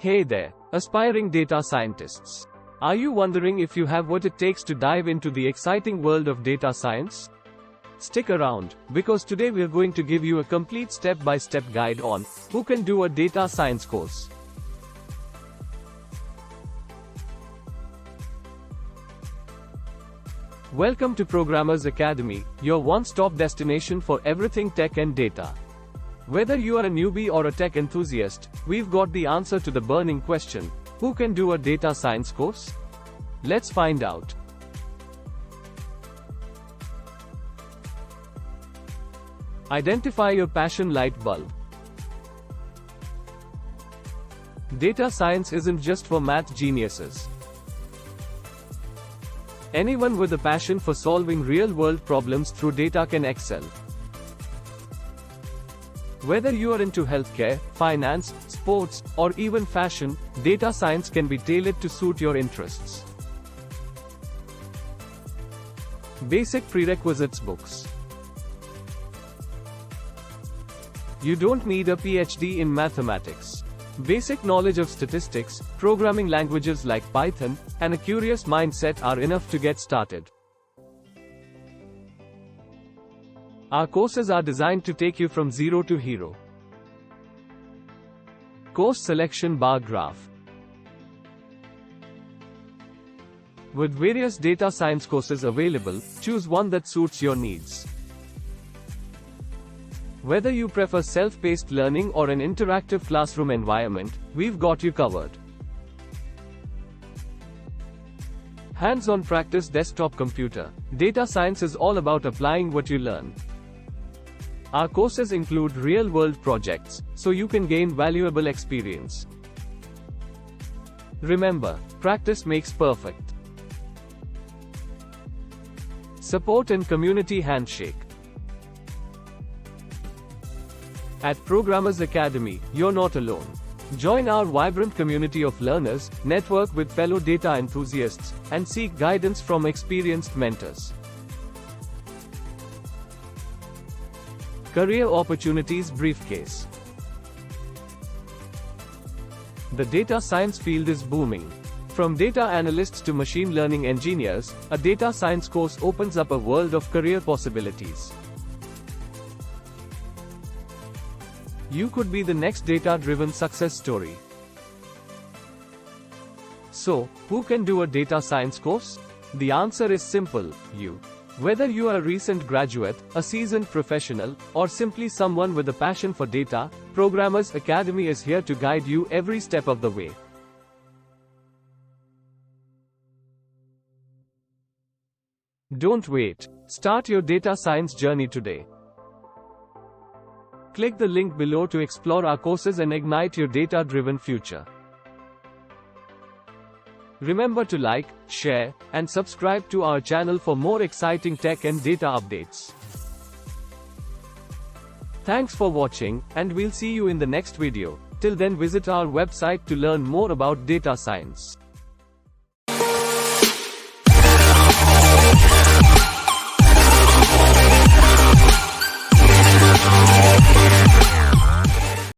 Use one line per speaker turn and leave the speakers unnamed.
Hey there, aspiring data scientists. Are you wondering if you have what it takes to dive into the exciting world of data science? Stick around, because today we're going to give you a complete step-by-step guide on who can do a data science course. Welcome to Programmers Academy, your one-stop destination for everything tech and data. Whether you are a newbie or a tech enthusiast, we've got the answer to the burning question: who can do a data science course? Let's find out. Identify your passion light bulb. Data science isn't just for math geniuses. Anyone with a passion for solving real-world problems through data can excel. Whether you are into healthcare, finance, sports, or even fashion, data science can be tailored to suit your interests. Basic Prerequisites books. You don't need a Ph.D. in mathematics. Basic knowledge of statistics, programming languages like Python, and a curious mindset are enough to get started. Our courses are designed to take you from zero to hero. Course selection bar graph. With various data science courses available, choose one that suits your needs. Whether you prefer self-paced learning or an interactive classroom environment, we've got you covered. Hands-on practice desktop computer. Data science is all about applying what you learn. Our courses include real-world projects, so you can gain valuable experience. Remember, practice makes perfect. Support and community handshake. At Programmers Academy, you're not alone. Join our vibrant community of learners, network with fellow data enthusiasts, and seek guidance from experienced mentors. Career Opportunities Briefcase. The data science field is booming. From data analysts to machine learning engineers, a data science course opens up a world of career possibilities. You could be the next data-driven success story. So, who can do a data science course? The answer is simple: you. Whether you are a recent graduate, a seasoned professional, or simply someone with a passion for data, Programmers Academy is here to guide you every step of the way. Don't wait. Start your data science journey today. Click the link below to explore our courses and ignite your data-driven future. Remember to like, share, and subscribe to our channel for more exciting tech and data updates. Thanks for watching, and we'll see you in the next video. Till then, visit our website to learn more about data science.